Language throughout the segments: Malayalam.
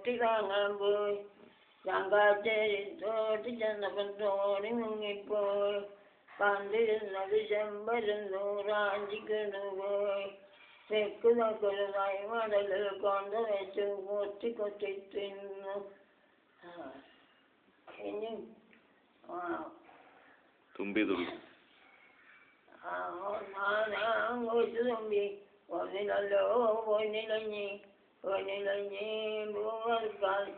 തോട്ടി കാണാൻ പോയി ചങ്കാച്ചേരി തോട്ടി ചെന്നപ്പം തോണി മുങ്ങിപ്പോയി കണ്ടിരുന്നത് ചെമ്പരും നൂറാഞ്ചിക്കണു പോയി തെക്ക് നോക്കൊരു കൈമടലിൽ കൊണ്ട് വെച്ചു കൊത്തി കൊത്തി തിന്നു ഇനി തുമ്പി തുള്ളി കൊച്ചു തുമ്പി ഒന്നിലല്ലോ പൊന്നിലഞ്ഞി പൂവർക്കാൻ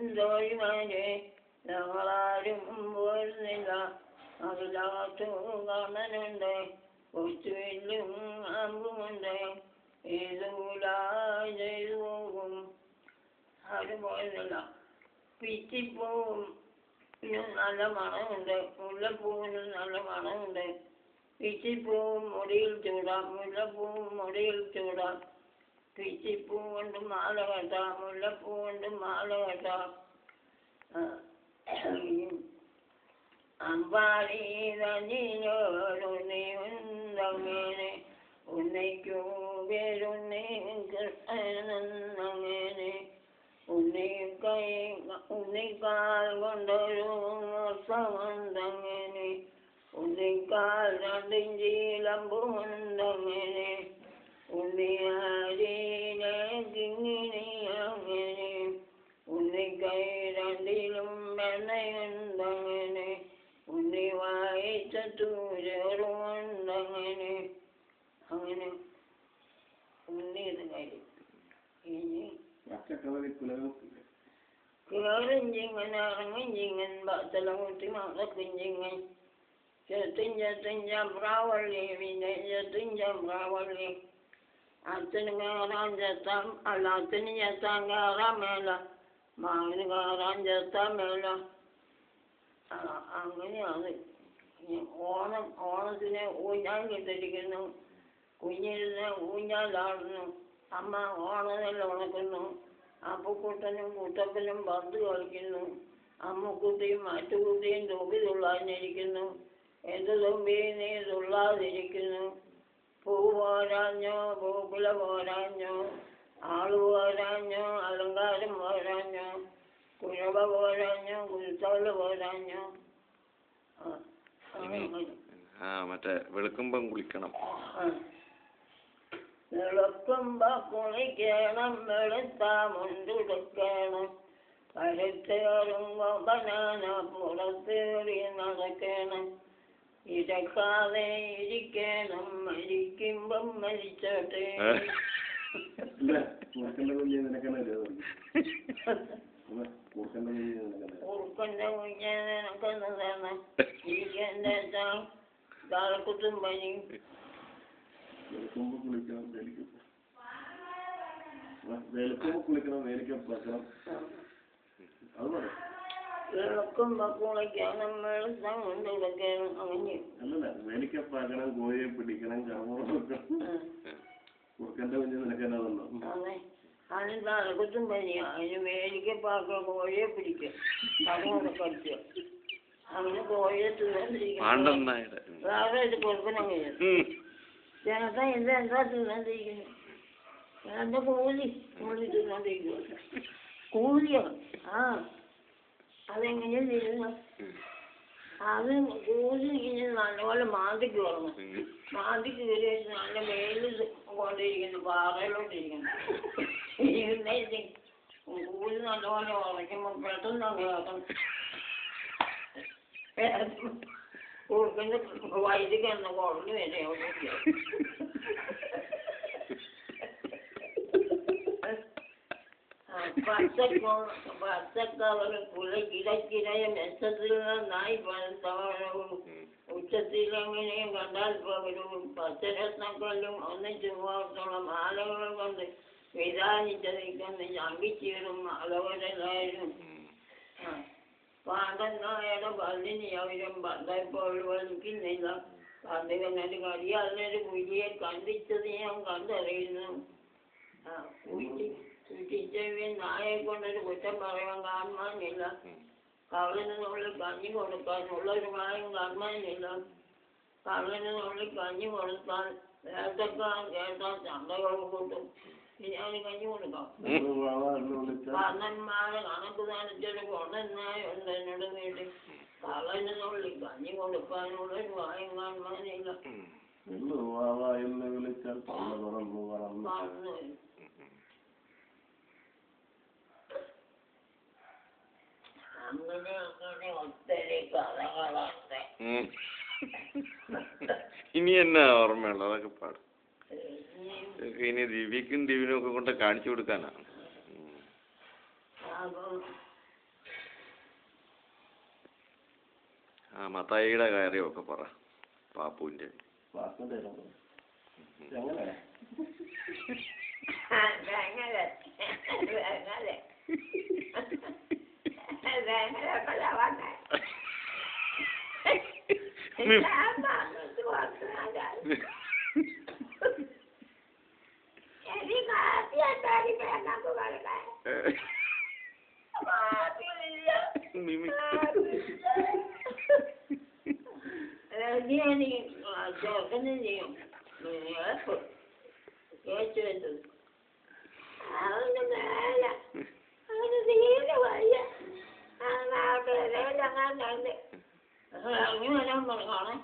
തോഴിമാരെ ഞങ്ങളാരും പോരുന്നില്ല അതിനകത്തും കാണനുണ്ട് കൊച്ചുവില്ലും അമ്പുമുണ്ട് ഏതുകൂലായി ചെയ്തു പോകും ആരും പോരുന്നില്ല പിച്ചിപ്പൂവും നല്ല മണമുണ്ട് മുല്ലപ്പൂവിനും നല്ല മണമുണ്ട് പിച്ചിപ്പൂവും മുടിയിൽ ചൂടാം മുല്ലപ്പൂവും മുടിയിൽ ചൂടാം പിച്ചിപ്പൂ കൊണ്ട് മാല കെട്ടാം മുല്ലപ്പൂ കൊണ്ട് മാല കെട്ടാം അമ്പാടി തന്നിലോരുണ്ണി ഉണ്ടങ്ങനെ ഉണ്ണിക്കൂ പേരുണ്ണി കൃഷ്ണനെന്നങ്ങനെ ഉണ്ണിക്കാൽ കൊണ്ടൊരു മോസമുണ്ടങ്ങനെ ഉണ്ണിക്കാൽ രണ്ടിഞ്ചിലമ്പുമുണ്ടങ്ങനെ ഉണ്ണിയാരീനെ കിങ്ങിണി അങ്ങനെ ഉണ്ണിക്കൈ രണ്ടിലും വെണ്ണയുണ്ടങ്ങനെ ഉണ്ണി വായിച്ചു ചോറുമുണ്ടങ്ങനെ അങ്ങനെ ഉണ്ണിയത് കാര്യം ഇനി കേറും ചിങ്ങൻ ഇറങ്ങും ചിങ്ങൻ ബത്തല കുത്തി മറക്കും ചിങ്ങൻ ചെത്തും ചമ്പ്രാവള്ളി പിന്നെ ചെത്തും ചമ്പ്രാവള്ളി അച്ഛന് കയറാൻ ചെത്താൻ അല്ല അച്ഛന് ചെത്താൻ കയറാൻ മേല മകന് കയറാൻ ചെത്താൻ മേല അങ്ങനെയാണ് ഓണത്തിന് ഊഞ്ഞാൽ കിട്ടിരിക്കുന്നു കുഞ്ഞിരുന്ന് ഊഞ്ഞാലാടുന്നു അമ്മ ഓണമെല്ലാം ഉണക്കുന്നു അപ്പുക്കുട്ടനും കുട്ടപ്പനും പന്ത് കളിക്കുന്നു അമ്മുക്കുട്ടിയും മറ്റുകുട്ടിയും തൊമ്പി തുള്ളാനിരിക്കുന്നു എന്ത് തൊമ്പി നീ തുള്ളാതിരിക്കുന്നു പൂ പോരാഞ്ഞോ പൂക്കുല പോരാഞ്ഞോ ആള് പോരാഞ്ഞോ അലങ്കാരം പോരാഞ്ഞോ കുഴവ പോരാഞ്ഞോ കുരുത്തോള് പോരാഞ്ഞോ മറ്റേ വെളുക്കുമ്പം കുളിക്കണം വെളുക്കുമ്പോ കുളിക്കണം വെളുത്താ മുണ്ടെടുക്കണം കരുത്തേറുമ്പോ ബനാന പുറത്തേറി നടക്കണം ഇരക്കാതെ ഇരിക്കണം മരിക്കുമ്പം മരിച്ചോട്ടെ ഉറുക്കന്റെ കുഞ്ഞെ നിനക്കെന്നതാണ് ഇരിക്കന്റെ തലക്കുത്തും പനി വെളുക്കുമ്പോ കുളിക്കണം വെളുത്താൻ കൊണ്ടെടുക്കണം അങ്ങനെ വേലിക്കപ്പാക്കണം കോഴിയെ പിടിക്കണം കുറുക്കന്റെ കുഞ്ഞ് നിനക്കെന്നതല്ലോ അതെ അതിന് തലക്കുത്തും പനിയാ അതിന് വേലിക്കപ്പാക്ക കോഴിയെ പിടിക്കുക കടകൊക്കെ കളിക്കുക അങ്ങനെ കോഴിയെ തിന്നോണ്ടിരിക്കണം വേറെ ഇത് കൊടുക്കണം ചേട്ടാ എന്താ തിന്നോണ്ടിരിക്കുന്നു എന്റെ കൂലി തിന്നോണ്ടിരിക്കുക കൂലിയോ ആ അതെങ്ങനെയാ തിരുന്ന അത് കൂലി ഇങ്ങനെ നല്ലപോലെ മാന്തിക്ക് തുടങ്ങും മാന്തിക്ക് കയറി വെച്ച് നല്ല മേലിൽ കൊണ്ടിരിക്കുന്നു പാറയിലോട്ടിരിക്കുന്നു കൂലി നല്ലപോലെ ഉറയ്ക്കുമ്പോൾ പെട്ടെന്ന് കേൾക്കണം കുറുക്കൻ്റെ വൈദ്യുതി എന്ന കുഴഞ്ഞു വരെ പച്ചക്കവറ് കിടക്കിടയ മെച്ചത്തിൽ നിന്നായി പഴത്തവഴവും ഉച്ചത്തിലെങ്ങനെയും കണ്ടാൽ പകരും പച്ചരത്നക്കല്ലും ഒന്നിച്ചു പോകത്തോളം മാലകൾ കൊണ്ട് വിധാനിച്ചതിക്കുന്ന ചമ്പിച്ചീറും മാലവരലായിരുന്നു പാണ്ടനായുടെ പല്ലിന് അവരും പണ്ടപ്പോൾ വലിക്കുന്നില്ല പണ്ടുകനൊരു കടിയാലൊരു പുലിയെ കണ്ടിച്ചത് ഞാൻ കണ്ടറിയുന്നു കുറ്റിച്ചെവിയൻ നായെ കൊണ്ടൊരു കുറ്റം പറയാൻ കാണുവാനില്ല കള്ളന് നുള്ളിൽ കഞ്ഞി കൊടുക്കാനുള്ളൊരു കാര്യം കാണുവാനില്ല കള്ളന് നുള്ളിൽ കഞ്ഞി കൊടുത്താൽ വേട്ടക്കാർ കേട്ടാൽ ചന്തകൾ കൂട്ടും ഞാൻ കഞ്ഞി കൊടുക്കാം വെള്ളു വാവ എന്ന് വിളിച്ചാൽ കാരണന്മാരെ കണക്ക് നനച്ചൊരു കൊണ്ടെന്നായുണ്ട് എന്നോട് വീട്ടിൽ കളനുള്ളിൽ കഞ്ഞി കൊടുക്കാനുള്ള ഒരു വായും കാണുവാനില്ല വെള്ളു വാവ എന്ന് വിളിച്ചാൽ പള്ള തുറന്നു പറന്നു മറന്നു വരും. അങ്ങനെ ഒത്തിരി കഥകളുണ്ട്. ഇനി എന്നാ ഓർമ്മയുള്ളു അതൊക്കെ പാടും. ഇനി ഇനി ദിവ്യക്കും ദിവ്യനും ഒക്കെ കൊണ്ട് കാണിച്ചു കൊടുക്കാനാണ്. അപ്പം ആ മത്തായിയുടെ കാര്യമൊക്കെ പറ. പാപ്പുവിന്റെ വാസന്റെ എങ്ങനെ ചെറുക്കനും ചെയ്യും കേച്ചു വെച്ചത് അവന് മേല അവന് തീരെ വയ്യ അങ്ങാണ്ട് ഇറങ്ങി വരാൻ പറഞ്ഞാണ്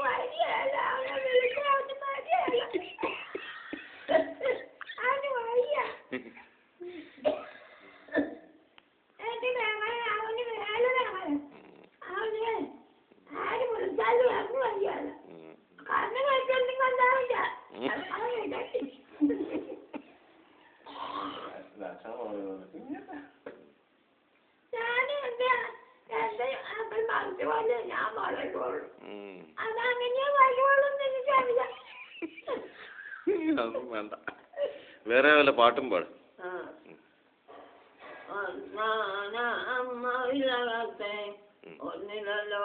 വയ്യല്ല അവനെ വിളിച്ചാൽ അവന് മതിയല്ല അവന് വയ്യ അവന് മേലെ അവന് ആര് വിളിച്ചാലും അവന് വയ്യല്ല കണ്ണ് കഴിച്ചോണ്ടെങ്കിൽ ഉണ്ടാവില്ല ഞാൻ വളരുള്ളൂ അതങ്ങനെ വളരുള്ളൂ എനിക്കറിയാം. അതും വേണ്ട. വേറെ വല്ല പാട്ടും പാടും. അമ്മയിലകത്തെ ഒന്നിലല്ലോ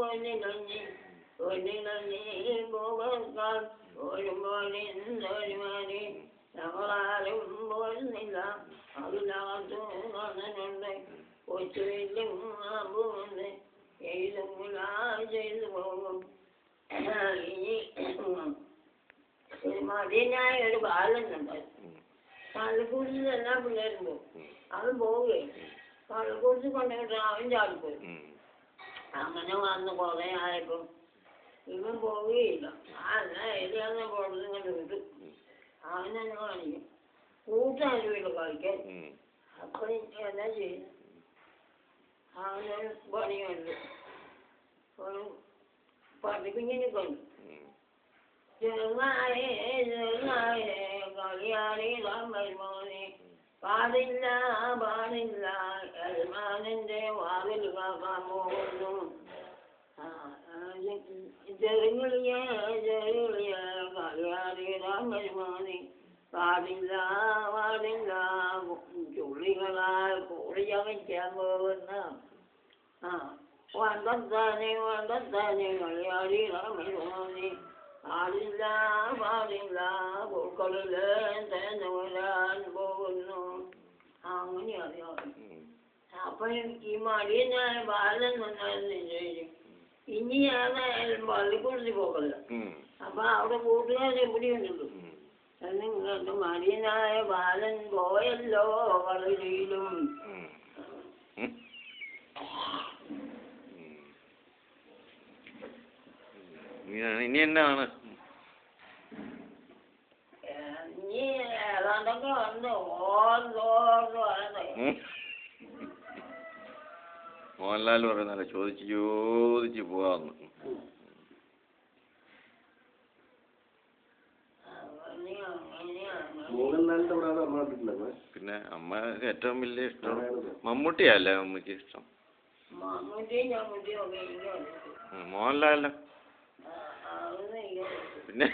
ഒന്നിലഞ്ഞി ഒന്നിലഞ്ഞി പോകാൻ ഒരു മോനെ ഒരു മോനെ ഞങ്ങളാരും പോരുന്നില്ല അതിനകത്ത് കാണുന്നുണ്ട് കൊച്ചു വലിയ പോകുന്നുണ്ട് എഴുതുമില്ല ചെയ്തു പോകും. ഇനി മതിയായ ഒരു ബാലനുണ്ട് പള്ളിക്കൂടത്തിൽ എല്ലാ പിള്ളേരും പോകും. അവൻ പോവുകയും പള്ളിക്കൂടത്തിൽ കൊണ്ടുപോയിട്ട് അവൻ ചാടിപ്പോയി. അങ്ങനെ വന്ന് കുറെ ആയപ്പോ ഇവൻ പോവുകയില്ല. അല്ല എഴുതാന്ന് പുറത്ത് ഇങ്ങോട്ട് വിട്ടു. അവനെന്നെ കാണിക്കും കൂട്ടാരും വീട് കളിക്കാൻ. അപ്പൊ എന്താ ചെയ്യും? അവനൊരു പണിയുണ്ട്. ഒരു പട്ടിക്കുഞ്ഞിനെ കൊണ്ട് ചെറുതായേ ചെറുതായേ കളിയാടിയിടാൻ വരുമോനെ പാടില്ല പാടില്ല യജമാനന്റെ വാതിൽ കാക്കാൻ പോകുന്നു. ചെറുകിളിയ ചെറുകിളിയ കളിയാടിയിടാൻ വരുമോനെ പാടില്ല പാടില്ല ചുള്ളികളാൽ കൂടിയകറ്റാൻ പോകുന്ന വണ്ടത്താനെ വണ്ടത്താനെ കളിയാടിയിടാൻ വരുമോനെ പാടില്ല പാടില്ല പൂക്കളില് തേന്ന് വരാൻ പോകുന്നു. അങ്ങനെ അറിയാം. അപ്പൊ ഈ മടിയനായ ബാലൻ വന്നായിരുന്നു ചോദിച്ചു ഇനി ഞാൻ പള്ളിക്കൂടത്തിൽ പോകല്ല. അപ്പൊ അവിടെ കൂട്ടുകാർ എവിടെയുണ്ടല്ലോ എന്നിങ്ങോട്ട് മടിയനായ ബാലൻ പോയല്ലോ കളിയിലും. ഇനി എന്നാണ്? ഇനി ഏതാണ്ടൊക്കെ ഉണ്ട് ഓർന്ന് പറയുന്നത്. മോഹൻലാൽ പറയുന്നല്ലേ ചോദിച്ച് ചോദിച്ച് പോവാന്ന്. മോഹൻലാലിന്റെ അവിടെ അമ്മ കണ്ടിട്ടില്ലേ? പിന്നെ അമ്മ ഏറ്റവും വലിയ ഇഷ്ടം മമ്മൂട്ടിയല്ലേ അമ്മയ്ക്ക് ഇഷ്ടം? മോഹൻലാലിന്റെ പിന്നെ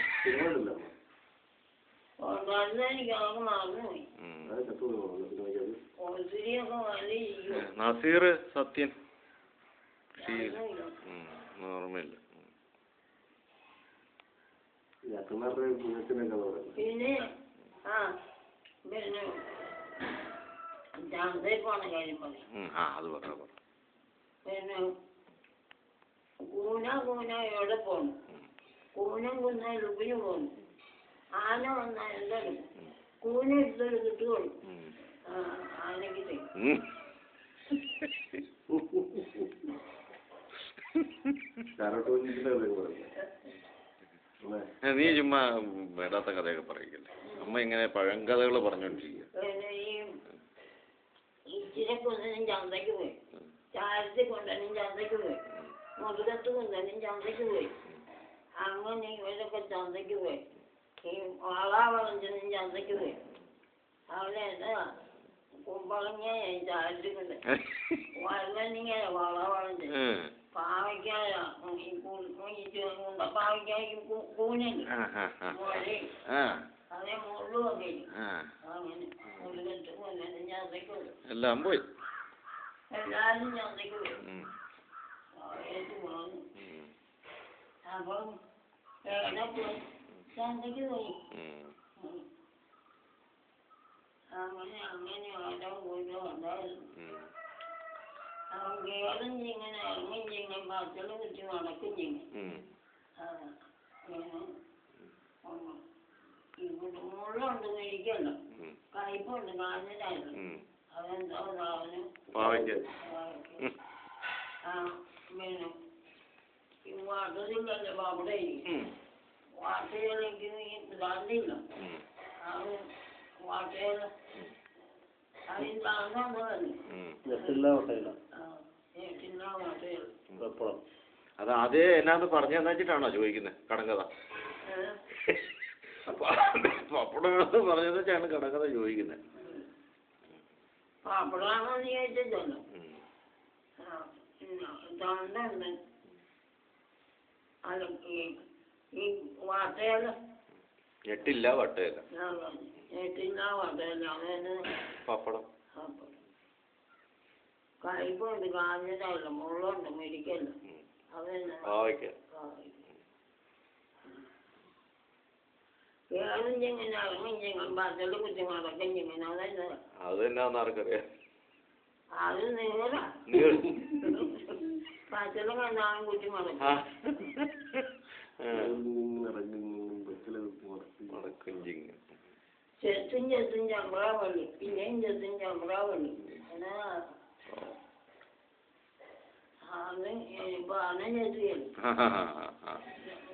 നസീർ സത്യൻ ഓർമ്മയില്ല. പിന്നെ പിന്നെ പോണ കാര്യം പറയും. അത് പറ. പിന്നെ കൂന എവിടെ പോന്നു? കൂനം കുന്ന ലുബിന് പോന്നു. ആന വന്നാൽ എന്തെടുക്കും? കൂനെടുത്തൊരു കിട്ടുകയുള്ളൂ ആനക്കിട്ടേ. നീ ചുമ്മാ വേണ്ടാത്ത കഥയൊക്കെ പറയിക്കല്ലേ. അമ്മ ഇങ്ങനെ പഴങ്കഥകൾ പറഞ്ഞോണ്ടിരിക്കുക. പിന്നെ ഈ ഇച്ചിരി കൊണ്ടനും ചന്തയ്ക്ക് പോയി, ചാരത്തിൽ കൊണ്ടനും ചന്തയ്ക്ക് പോയി, മുതുകത്ത് കൊണ്ടനും ചന്തയ്ക്ക് പോയി, അങ്ങനെ ഇവരൊക്കെ ചന്തയ്ക്ക് പോയി. ഈ വാളാവളഞ്ചനും ചന്തയ്ക്ക് പോയി. അവിടെ എന്താ കുമ്പളങ്ങ ചാരത്തിൽ കൊണ്ട് വഴുതനങ്ങ വാളാവളഞ്ചൻ, പാവയ്ക്കായ പാവയ്ക്കായ്ക്ക് കൂനല് മുളയും അതേ മുള്ളുമൊക്കെ അങ്ങനെ മുഴുകത്ത് കൊല്ലനും ചന്തയ്ക്ക് പോയി. എല്ലാം പോയി, എല്ലാരും ചന്തയ്ക്ക് പോയി. പോന്നു. അപ്പം എവിടെ പോയി? ചന്തയ്ക്ക് പോയി. അങ്ങനെ ഓരോ വീടും ഉണ്ടായിരുന്നു. അവൻ കേറും ചിങ്ങനെ ഇറങ്ങും ചിങ്ങും പച്ചള് കുറ്റി നടക്കും ചിങ്ങും. ഇവിടെ മുള്ളുണ്ട് മേടിക്കല്ലോ, കയ്പുണ്ട് കാഞ്ഞിട്ടായിരുന്നു. അതെന്തോ സാധനം പിന്നെ ഈ വാട്ടത്തില്ലല്ലോ അവിടെ വാട്ടയിലേക്ക് ദാണ്ടില്ല. അത് വാട്ടയില അതിൽ താണ്ടാന്ന് പറഞ്ഞു. അത് അതേ എന്നാന്ന് പറഞ്ഞെന്ന് വെച്ചിട്ടാണോ ചോദിക്കുന്നത് കടങ്കഥ? പപ്പടമാണെന്ന് പറഞ്ഞെന്ന് വെച്ചാണ് കടങ്കഥ ചോദിക്കുന്നത്. പപ്പടാണെന്ന് ചോദിച്ചിട്ടല്ലോ. തണ്ടുണ്ട് അത് ഈ വാട്ടയില ഞെട്ടില്ല വട്ടയില്ല. ഞെട്ടില്ല വാട്ടയില അതായത് പപ്പടം. കയ്പുണ്ട് കാഞ്ഞിട്ടല്ല, മുള്ളുണ്ട് മെഡിക്കല്ല. അതന്നെ കേറും ചെങ്ങനെ ഇറങ്ങും ചെങ്ങൻ പച്ചല് കുറ്റി മടക്കും ചെങ്ങനെ. അതന്നെ അത് എന്നാന്ന് ആർക്കറിയാം. അത് നീറാ പച്ചല് കണ്ടാലും കുറ്റി മടക്കും. ചെത്തും ചെത്തും ചമ്പ്രാ പള്ളി, പിന്നെയും ചെത്തും ചമ്പ്രാ പള്ളി. അത് പന ചെത്തുകയാണ്.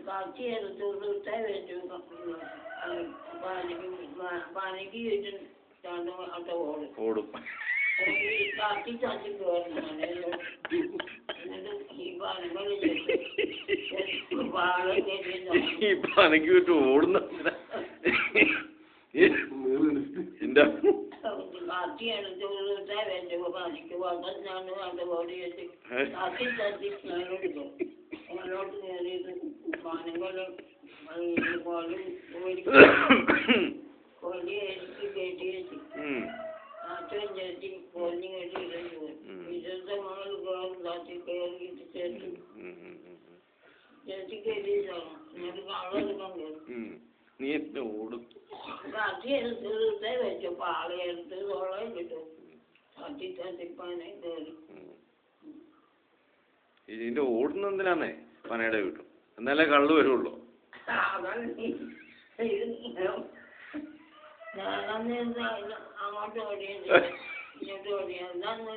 കച്ചി എടുത്തോട്ട് ഇട്ടേ വെച്ചു. പനയ്ക്ക് ചുറ്റും രണ്ട് അട്ട ഓടും. കത്തി ചത്തി കയറുന്നു. എന്നിട്ട് ഈ പനകളിൽ പാളം കെട്ടി പനയ്ക്ക് ചുറ്റും ഓടുന്ന കത്തി എടുത്തോട്ട് വെച്ചു. പനയ്ക്ക് പത്തനാണ് കണ്ട് ഓടി വെച്ച് കത്തി ചത്തി ഞാനെടുക്കും. അങ്ങോട്ട് കയറിയിട്ട് പനകളും കൊല്ലി അരിച്ച് കെട്ടി വെച്ച് അത്രയും ചേച്ചി കൊല്ലി കെട്ടി ഇടച്ചു പോയി. ഇരുപത്തെ മകൾ കയറി കയറിയിട്ട് ചേച്ചി ചേച്ചി കെട്ടിയിട്ടാണ്. എന്നിട്ട് കള്ളെടുക്കാൻ കയറി കത്തി എടുത്തിട്ടേ വെച്ചു. പാള എടുത്ത് തോളം കിട്ടും. കത്തി തത്തിപ്പാനെ കയറി. ഇതിന്റെ ഓടുന്ന എന്തിനാന്നേ പനയുടെ കിട്ടും, എന്നാലേ കള്ളു വരുള്ളൂ. അങ്ങോട്ട് ഓടിയത് ഇങ്ങോട്ട് ഓടിയത് എന്താന്ന്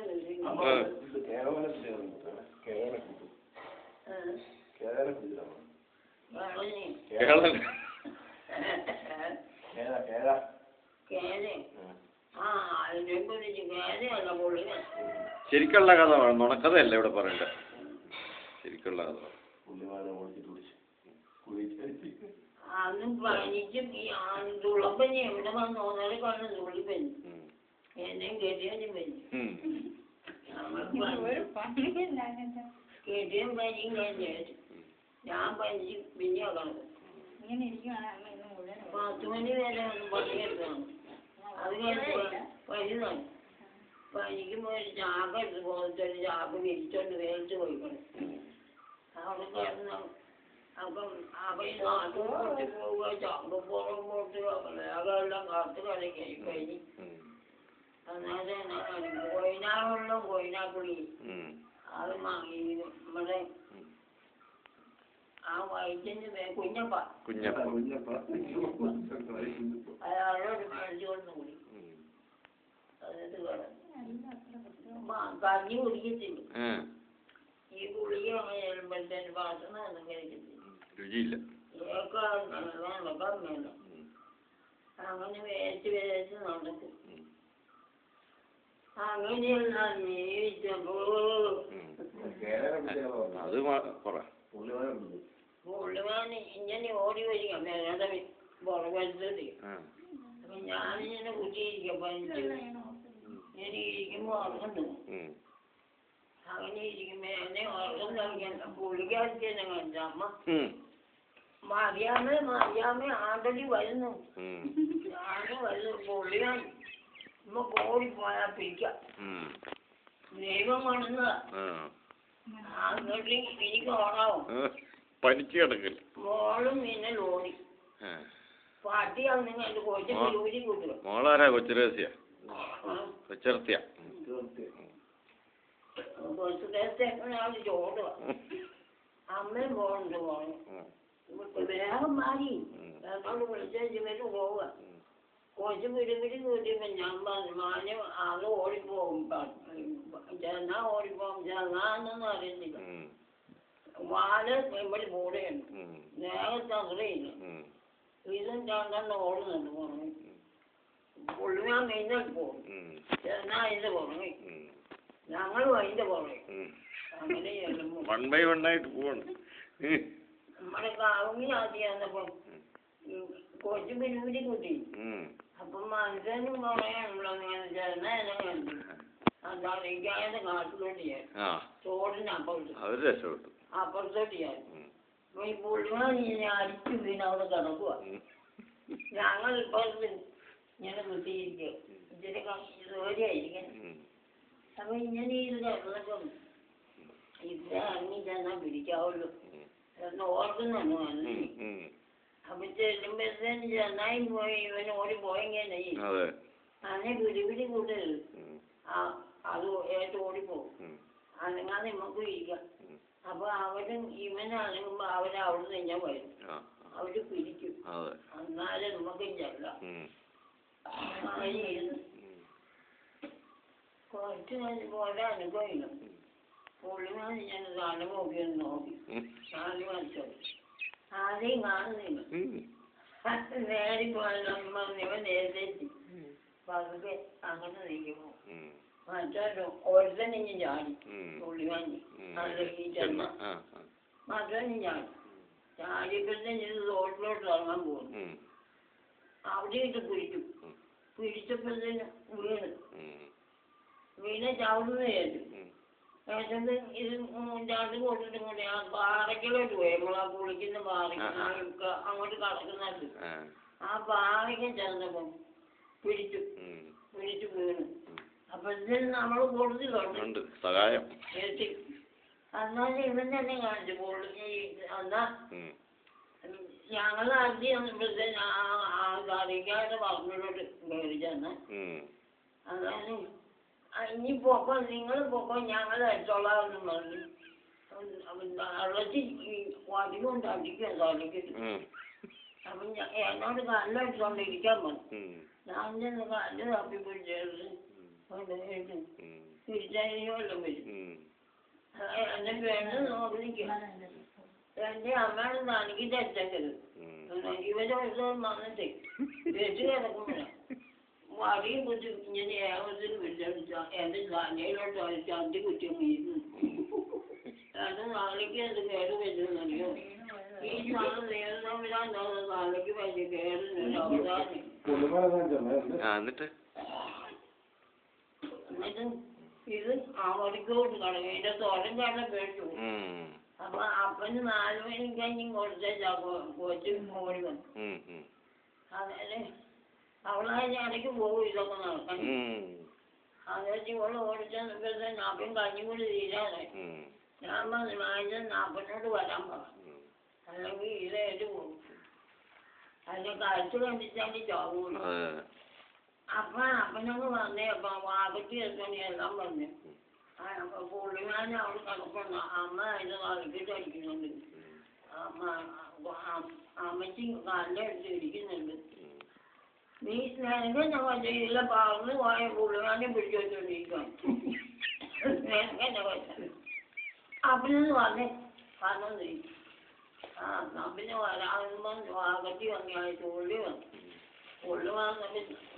അതിനെ കുറിച്ച് കേരയല്ല പുള്ളിനെ. ശരിക്കുള്ള കഥ നുണക്കഥയല്ല ഇവിടെ പറയണ്ട, ശരിക്കുള്ള കഥ. അന്നും പനിച്ചും ഈ തുളപ്പനി എവിടെ വന്ന് തോന്നാല് കണ്ണ് തുള്ളിപ്പനി എന്നെയും കെട്ടിയനും പനി. കെട്ടിയും പനിയും കഴിഞ്ഞു. ഞാൻ പനിച്ച് പിന്നെ കണക്ക് 10 മണി വരെ ഒന്ന് പണിയെടുക്കണം. അത് കഴിഞ്ഞ് പനി തന്നെ. പനിക്കുമ്പോൾ ഒരു ചാക്ക എടുത്ത് പോലത്തൊരു ചാക്ക് വിരിച്ചോണ്ട് വേലിച്ച് പോയിക്കണം. അവിടെ കിടന്ന് അപ്പം ഈ നാട്ടിൽ പൊട്ടി പോവുക, ചമ്പപ്പുറം പൊട്ടുക, വേഗമെല്ലാം കറുത്ത് കളിക്കായി കഴിഞ്ഞ്. അന്നേരം എന്നാ കാണിക്കും, കൊയിനാവെള്ളം കൊയിനാക്കുളി അത് വാങ്ങി. നമ്മുടെ ആ വൈദ്യന്റെ കുഞ്ഞപ്പ കുഞ്ഞപ്പ അയാളോട് മേടിച്ചുകൊണ്ട് കൂടി അതായത് കഞ്ഞി കുടിക്കത്തില്ല. ഈ ഗുളിക അങ്ങനെ ചെല്ലുമ്പോഴത്തേന് ഭക്ഷണം ഒന്നും കഴിക്കത്തില്ല. രുചിയില്ല. വേണം അങ്ങനെ വേച്ച് നടക്കും. അങ്ങനെയുള്ള ജീവിച്ചപ്പോ അത് പുള്ളിമാൻ ഇങ്ങനെ ഓടി വരിക വേറെ പുറപ്പെടുത്തത്. അപ്പൊ ഞാനിങ്ങനെ കുട്ടിയിരിക്കും പനിച്ചു ഇങ്ങനെ ഇരിക്കുമ്പോ ഉറങ്ങുന്നു. അങ്ങനെ ഇരിക്കുമ്പോ എന്നെ ഉറക്കം കളിക്കണ്ട പുള്ളിക്കാരിച്ചെന്നെ കണ്ട അമ്മ മറിയാമ ആണ്ടടി വരുന്നു. ഞാന് വരുന്നു പുള്ളിയാണ് നമുക്ക് ഓടിപ്പോയാ പിടിക്കാം. ദൈവം കാണുന്നതാ. അങ്ങോട്ട് എനിക്ക് ഓടാവും. പനിച്ച് കിടക്കില്ല. മോളും പിന്നെ ലോറി പാട്ടിയാവുന്ന എന്റെ കൊച്ചു ജോലി കൂട്ടുക. മോളാരാ? കൊച്ചുരഹസ്യ കൊച്ചിറത്തിയ കൊച്ചുരഹസ്യ ചോടുക. അമ്മയും പോകണ്ട് പോകണം. വേഗം മാറി ഞങ്ങളോട് വിളിച്ചു പോവുക. കൊച്ചു പിടിപിടി കൂട്ടിയപ്പോ ഞാൻ പറഞ്ഞു മാന് അത് ഓടിപ്പോവും. ചെന്നാ ഓടിപ്പോവും. ചെന്നാന്നൊന്നും അറിയുന്നില്ല. വാല് ഇവിടെ കൂടെയുണ്ട്. നേരത്തെ അറിയില്ല. ഇതും രണ്ടെണ്ണം ഓടുന്നുണ്ട് പുറമെ. പുള്ളിമാൻ മെയിനായിട്ട് പോകും. ചെന്നാ അതിന്റെ പുറമെ ഞങ്ങളും അതിന്റെ പുറമെ. അങ്ങനെ ചെല്ലുമ്പോ വൺ ബൈ വൺ ആയിട്ട് പോവാണ്. നമ്മുടെ കാവുങ്ങി ആദ്യം വന്നപ്പോ കൊച്ചു പിടിപിടി കൂട്ടി. അപ്പൊ മനസ്സിനും പറയാനുള്ളൂ ചെന്നാ എന്നെ കണ്ടു. അതറിയിക്കാതെ കാട്ടിലോട്ട് ചെയ്യാൻ തോടിനപ്പുറത്ത് അപ്പുറത്തോട്ട് ചെയ്യാൻ. അപ്പൊ ഈ പുള്ളിമാൻ ഇങ്ങനെ അടിച്ചു വീണ് അവിടെ കിടക്കുക. ഞങ്ങൾ ഇപ്പുറത്ത് ഇങ്ങനെ കുത്തിയിരിക്കുക. ഇതിന് ജോലിയായിരിക്കണം. അപ്പൊ ഇങ്ങനെ ഇത് കിടന്നപ്പം ഇത് ഇറങ്ങി ചെന്നാൽ പിടിക്കാവുള്ളൂ എന്ന് ഓർക്കുന്നുണ്ട് മനസ്സിൽ. അപ്പൊ ചെല്ലുമ്പോഴത്തേന് ചെന്നായി പോയി ഇവന് ഓടി പോയെങ്കിൽ അതിനെ പിടിപിടി കൂട്ടരുത്. അത് ഏറ്റവും ഓടിപ്പോകും. അനങ്ങാതെ നമുക്ക് ഇരിക്കാം. അപ്പൊ അവരും ഇവനനങ്ങുമ്പോ അവരവിടുന്ന് കഴിഞ്ഞാൽ വരും. അവര് പിടിക്കും. എന്നാലും നമുക്കും ചെല്ലാം. അങ്ങനെ ഇരുന്ന് കുറച്ച് പോലെ അനുഭവമില്ല. പുള്ളിമാൻ ഞാൻ തലമൊക്കെയൊന്ന് നോക്കി. നാല് മനസ്സിലായി ആരെയും കാണുന്നില്ല. നേരി പോയമ്മ ഇവൻ നേരത്തെ പതുക്കെ അങ്ങനെ നീക്കുമ്പോ മറ്റൊരു ഒരുത്തനിഞ്ഞ് ചാടി. പുള്ളിമാഞ്ഞ് മറ്റൊന്നും ചാടി. ചാടിയപ്പോഴത്തേന് ഇത് റോഡിലോട്ട് ഇറങ്ങാൻ പോകുന്നു. അവിടെ ഇട്ട് പിടിച്ചു. പിടിച്ചപ്പോഴത്തേന് വീണ് ചവിടുന്ന കേട്ടു. കേട്ടത് ഇത് രണ്ടു കൊണ്ടിട്ടും കൂടി ആ പാറയ്ക്കലോട്ട് പോയി. നമ്മളാ കുളിക്കുന്ന പാറയ്ക്ക് അങ്ങോട്ട് കടക്കുന്നുണ്ട്. ആ പാറയ്ക്ക് ചെന്നപ്പം പിടിച്ചു വീണു. അപ്പോഴത്തേന് നമ്മൾ കൊടുത്തിട്ടുണ്ട് സഹായം. എന്നാലും ഇവൻ തന്നെ കാണിച്ചു പൊള്ളി. എന്നാ ഞങ്ങൾ അഞ്ചി വന്നപ്പോഴത്തേന് അറിയിക്കാതെ പറമ്പിലോട്ട് കയറി ചെന്ന് അതായത് ഇനി പൊക്കോ നിങ്ങൾ പൊക്കോ ഞങ്ങൾ അടിച്ചോളാമെന്നും പറഞ്ഞു. അടച്ച് അധികം അടിക്കുക തലക്കിട്ട്. അപ്പൊ എന്നോട് കല്ലടിച്ചോണ്ടിരിക്കാൻ പറഞ്ഞു. ഞാൻ ചെന്ന് കല്ല് തപ്പിപ്പിടിച്ചെടുത്ത് തിരിച്ചറിയോ എല്ലാം വരും. എന്റെ പെണ്ണ് നോക്കിക്കുക. എന്റെ അമ്മയുടെ തനിക്ക് തെറ്റക്കരുത്. ഇവരെ വന്നിട്ടേ വെച്ച് കിടക്കുമ്പോഴാണ് വടിയും കുറ്റി ഇങ്ങനെ ഏവത്തിൽ വിളിച്ചടിച്ച എന്റെ തലയിലോട്ട് ചന്തി കുറ്റി വീഴുന്നു. രണ്ട് നാളേക്ക് എന്ത് കേട് വരുന്നറിയോ? ഈ സാധനം നേരിടാൻ നാളേക്ക് വലിയ കേടുന്നില്ല. എന്നിട്ട് ഇത് അമറിക്കോട്ട് കടക്കും. ഇതിന്റെ തോരം കാട്ടാൻ പേടിച്ചു. അപ്പൊ അപ്പന് 4 മണിക്ക് കഴിഞ്ഞും കൊടുത്തേച്ചാ കൊച്ചു ഓടി വന്നു. അതായത് അവളായി ഇടയ്ക്ക് പോകും ഇതൊക്കെ നടക്കാൻ. അതായത് ഇവള് ഓടിച്ചപ്പോഴത്തേന് അപ്പം കഞ്ഞി കൂടി തീരാതെ ഞാൻ പറഞ്ഞു വാങ്ങിച്ച അപ്പനോട് വരാൻ പറഞ്ഞു. അല്ലെങ്കിൽ ഇതേറ്റ് പോകും. അതിന്റെ കഴുത്ത് കണ്ടിച്ചാണ്ടി ചോകുള്ളൂ. അപ്പൊ അപ്പനങ്ങ് വന്നേ. അപ്പൊ വാകത്തി എത്തോണി എല്ലാം പറഞ്ഞു. പുള്ളിമാൻ അവിടെ കിടപ്പുണ്ട്. അമ്മ അതിന്റെ കളിക്കിട്ട് അടിക്കുന്നുണ്ട്. അമ്മച്ചി കാലിൻ്റെ അടുത്ത് ഇരിക്കുന്നുണ്ട്. നീ നിനക്ക് ഞാൻ കൊച്ചില്ല പറന്ന് പോയ പുള്ളിമാനെ പിടിച്ചു വെച്ചോണ്ടിരിക്കുകയാണ്. നിനക്ക് എന്നെ കൊച്ചു അപ്പനെന്ന് പറഞ്ഞോണ്ടിരിക്കും. എന്നാ പിന്നെ വരാകുമ്പം അകത്തി വന്നിയാഴ്ച പുള്ളി വന്നു. പുള്ളി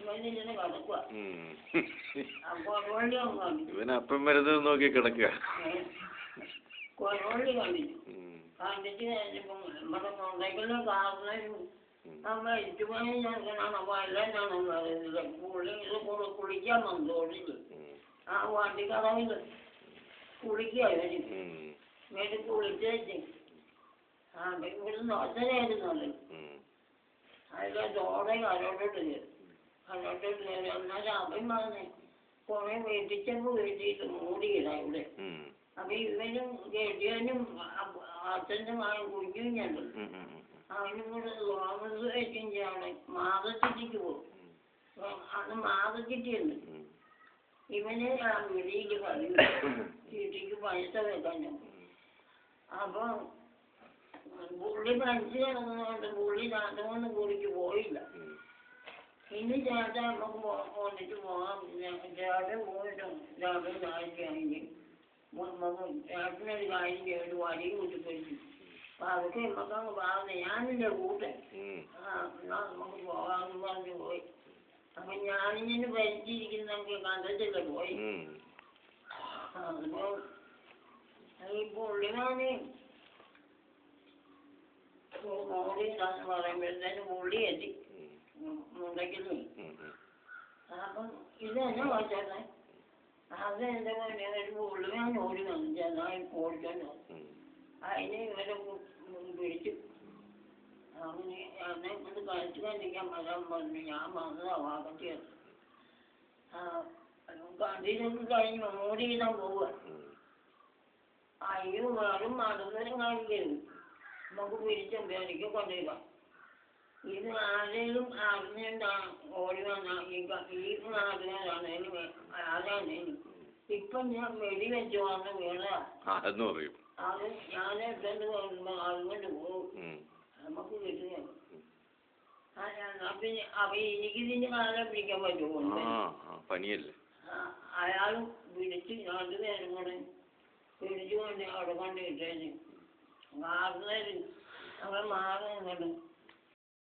വന്നിങ്ങനെ കിടക്കുക. അപ്പോൾ കൊലവള്ളി അങ്ങ് കണ്ടിച്ചു. ഇവനപ്പം വരുന്നത് നോക്കി കിടക്കുക. കൊലവള്ളി കണ്ടിച്ചു. കണ്ടിട്ട് കഴിഞ്ഞപ്പോൾ നമ്മുടെ മുണ്ടയ്ക്കുള്ള കാറിനും നമ്മൾ ഇട്ടുപണി നോക്കണാണ്. അപ്പോൾ എല്ലാം ഞാനും പറയുന്നത് പുള്ളി ഇത് കുളിക്കാൻ വന്നു ഓടിച്ച് ആ വണ്ടിക്കടവിൽ കുളിക്കുക വരും. വീട്ടിൽ കുളിച്ച് വെച്ച് ഇവിടെ നോച്ചനായിരുന്നല്ലോ. അതിലെ തോടെ കരോട്ടോട്ട് കയറി. കരോട്ടോട്ട് കയറി എന്നാലും അവൻ പറഞ്ഞേ കുറെ വെട്ടിച്ചപ്പോൾ വെട്ടിയിട്ട് മൂടിയില്ല ഇവിടെ. അപ്പൊ ഇവനും കെട്ടിയവനും അച്ഛൻ്റെ മകൻ കുഞ്ഞുഞ്ഞുണ്ട്. അവനും കൂടെ തോമസ് വെച്ചിട്ടാണ് മാതച്ചിട്ടിക്ക് പോകും. അന്ന് മാതച്ചിട്ടുണ്ട്. ഇവന് ആ വിളിയിൽ കളയും ചീട്ടിക്ക് പൈസ വെക്കാൻ. അപ്പൊ പുള്ളി പനിച്ച് കിടക്കുന്നതുകൊണ്ട് പുള്ളി 2-3 കുടിക്ക് പോയില്ല. ഇനി ചേട്ടൻ നമുക്ക് വന്നിട്ട് പോകാം. ചേട്ടൻ പോയിട്ടും ചേട്ടൻ കാര്യം കഴിഞ്ഞ് ചേട്ടനൊരു കാര്യം ചെയ്തിട്ട് വടിയും കുത്തിപ്പൊരിച്ചു. അപ്പൊ അതൊക്കെ നമുക്കങ്ങ് പറഞ്ഞ് ഞാനിൻ്റെ കൂട്ടൻ എന്നാ നമുക്ക് പോകാമെന്ന് പറഞ്ഞ് പോയി. അപ്പൊ ഞാനിങ്ങനെ ഭരിച്ചിരിക്കുന്നതൊക്കെ കണ്ടിട്ടില്ല പോയി. അതിപ്പോ ഈ പുള്ളിമാനെ മോളിന്ന് പറയുമ്പോഴത്തേന് പുള്ളി എത്തി മുണ്ടയ്ക്കുന്നു. അപ്പം ഇതെന്നെ വെച്ചോട്ടെ അത് എൻ്റെ മോനെ ഒരു പുള്ളിമാൻ ഓടി വന്നു. ചെന്നായി ഓടിച്ചോണ്ട് വന്നു. അതിനെ ഇവരെ പിടിച്ചു. അവന് എന്നെ ഇത് കഴിച്ചു കണ്ടിരിക്കാൻ വരാൻ പറഞ്ഞു. ഞാൻ വന്നതാ വാക്കത്തിയത്. കണ്ടിട്ടൊക്കെ കഴിഞ്ഞ് മോടി ചെയ്താൽ പോവുക. അയ്യോ വെറും മടന്നേരം കാണിക്കരുത്. നമുക്ക് പിരിച്ചും എനിക്ക് കൊണ്ടുവരാം. ഇത് ആരെങ്കിലും അറിഞ്ഞിട്ടാണ് ഓടി വന്ന ഈ നാട്ടുകാരാണേലും ആരാണേലും ഇപ്പം ഞാൻ വെടിവെച്ച് വന്ന് വീണതാ. അത് ഞാൻ എടുത്തോണ്ട് പോകുമ്പോ അതുകൊണ്ട് പോകും. നമുക്ക് കിട്ടുക. പിന്നെ അപ്പൊ എനിക്കിതിന്റെ കാലം പിടിക്കാൻ പറ്റുമോ? അയാളും പിടിച്ച് 2 പേരും കൂടെ പിടിച്ചുകൊണ്ട് അവിടെ കൊണ്ട് ഇട്ടേന്. മാറുന്നവര് അവിടെ മാറി നിന്നിട്ട്